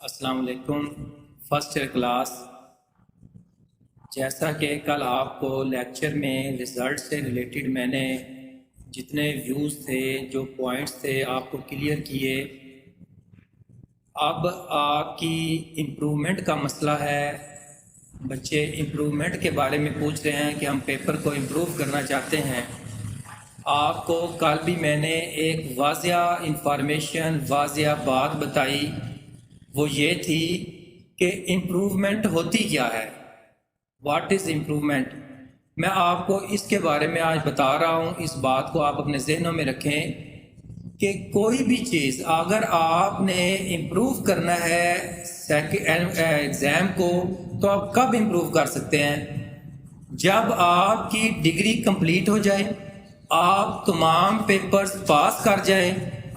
السلام علیکم۔ First year class, جیسا کہ کل آپ کو لیکچر میں رزلٹ سے ریلیٹڈ میں نے جتنے ویوز تھے، جو پوائنٹس تھے، آپ کو کلیئر کیے۔ اب آپ کی امپرومنٹ کا مسئلہ ہے۔ بچے امپرومنٹ کے بارے میں پوچھ رہے ہیں کہ ہم پیپر کو امپروو کرنا چاہتے ہیں۔ آپ کو کل بھی میں نے ایک واضح انفارمیشن، واضح بات بتائی، وہ یہ تھی کہ امپروومنٹ ہوتی کیا ہے، واٹ از امپروومنٹ۔ میں آپ کو اس کے بارے میں آج بتا رہا ہوں۔ اس بات کو آپ اپنے ذہنوں میں رکھیں کہ کوئی بھی چیز اگر آپ نے امپروو کرنا ہے ایگزام کو، تو آپ کب امپروو کر سکتے ہیں؟ جب آپ کی ڈگری کمپلیٹ ہو جائے، آپ تمام پیپرز پاس کر جائیں،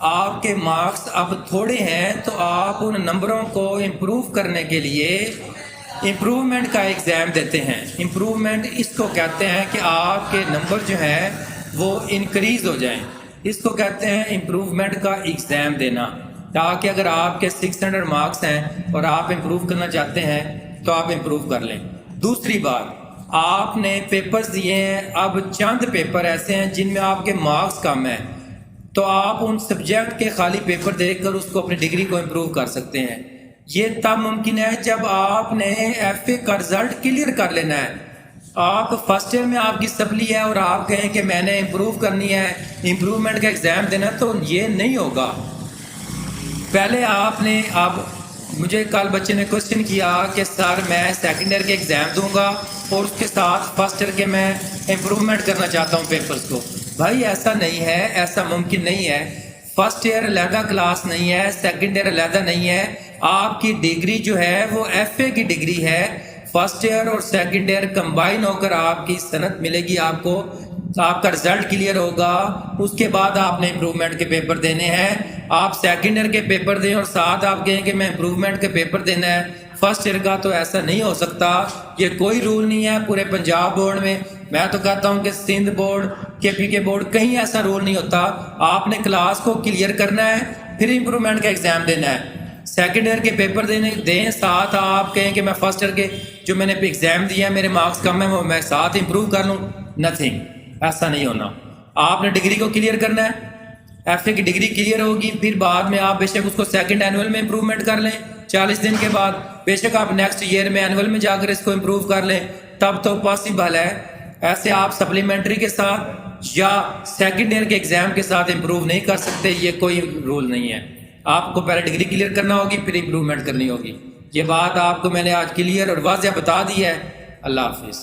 آپ کے مارکس اب تھوڑے ہیں، تو آپ ان نمبروں کو امپروو کرنے کے لیے امپروومنٹ کا ایگزام دیتے ہیں۔ امپروومنٹ اس کو کہتے ہیں کہ آپ کے نمبر جو ہیں وہ انکریز ہو جائیں، اس کو کہتے ہیں امپروومنٹ کا ایگزام دینا، تاکہ اگر آپ کے 600 مارکس ہیں اور آپ امپروو کرنا چاہتے ہیں تو آپ امپروو کر لیں۔ دوسری بات، آپ نے پیپرز دیے ہیں، اب چند پیپر ایسے ہیں جن میں آپ کے مارکس کم ہیں، تو آپ ان سبجیکٹ کے خالی پیپر دیکھ کر اس کو اپنی ڈگری کو امپروو کر سکتے ہیں۔ یہ تب ممکن ہے جب آپ نے ایف اے کا رزلٹ کلیئر کر لینا ہے۔ آپ فرسٹ ایئر میں آپ کی سپلی ہے اور آپ کہیں کہ میں نے امپروو کرنی ہے، امپروومنٹ کا ایگزام دینا، تو یہ نہیں ہوگا۔ پہلے آپ نے، اب مجھے کل بچے نے کوشچن کیا کہ سر میں سیکنڈ ایئر کے ایگزام دوں گا اور اس کے ساتھ فرسٹ ایئر کے میں امپروومنٹ کرنا چاہتا ہوں پیپرز کو۔ بھائی ایسا نہیں ہے، ایسا ممکن نہیں ہے۔ فرسٹ ایئر علیحدہ کلاس نہیں ہے، سیکنڈ ایئر علیحدہ نہیں ہے۔ آپ کی ڈگری جو ہے وہ ایف اے کی ڈگری ہے۔ فرسٹ ایئر اور سیکنڈ ایئر کمبائن ہو کر آپ کی صنعت ملے گی آپ کو، آپ کا رزلٹ کلیئر ہوگا، اس کے بعد آپ نے امپروومنٹ کے پیپر دینے ہیں۔ آپ سیکنڈ ایئر کے پیپر دیں اور ساتھ آپ کہیں کہ میں امپروومنٹ کے پیپر دینا ہے فرسٹ ایئر کا، تو ایسا نہیں ہو سکتا۔ یہ کوئی رول نہیں ہے پورے پنجاب بورڈ میں، میں تو کہتا ہوں کہ سندھ بورڈ، کے پی کے بورڈ، کہیں ایسا رول نہیں ہوتا۔ آپ نے کلاس کو کلیئر کرنا ہے، پھر امپروومنٹ کا ایگزام دینا ہے۔ سیکنڈ ایئر کے پیپر دیں، ساتھ آپ کہیں کہ میں فرسٹ ایئر کے جو میں نے ایگزام دیا ہے میرے مارکس کم ہیں، وہ میں ساتھ امپروو کر لوں، نتھنگ، ایسا نہیں ہونا۔ آپ نے ڈگری کو کلیئر کرنا ہے، ایف اے کی ڈگری کلیئر ہوگی، پھر بعد میں آپ بے شک اس کو سیکنڈ اینول میں امپروومنٹ کر لیں 40 دن کے بعد، بے شک آپ نیکسٹ ایئر میں اینول میں جا کر اس کو امپروو کر لیں، تب تو پاسبل ہے۔ ایسے آپ سپلیمنٹری کے ساتھ یا سیکنڈ ایئر کے ایگزام کے ساتھ امپروو نہیں کر سکتے، یہ کوئی رول نہیں ہے۔ آپ کو پہلے ڈگری کلیئر کرنا ہوگی، پھر امپروومنٹ کرنی ہوگی۔ یہ بات آپ کو میں نے آج کلیئر اور واضح بتا دی ہے۔ اللہ حافظ۔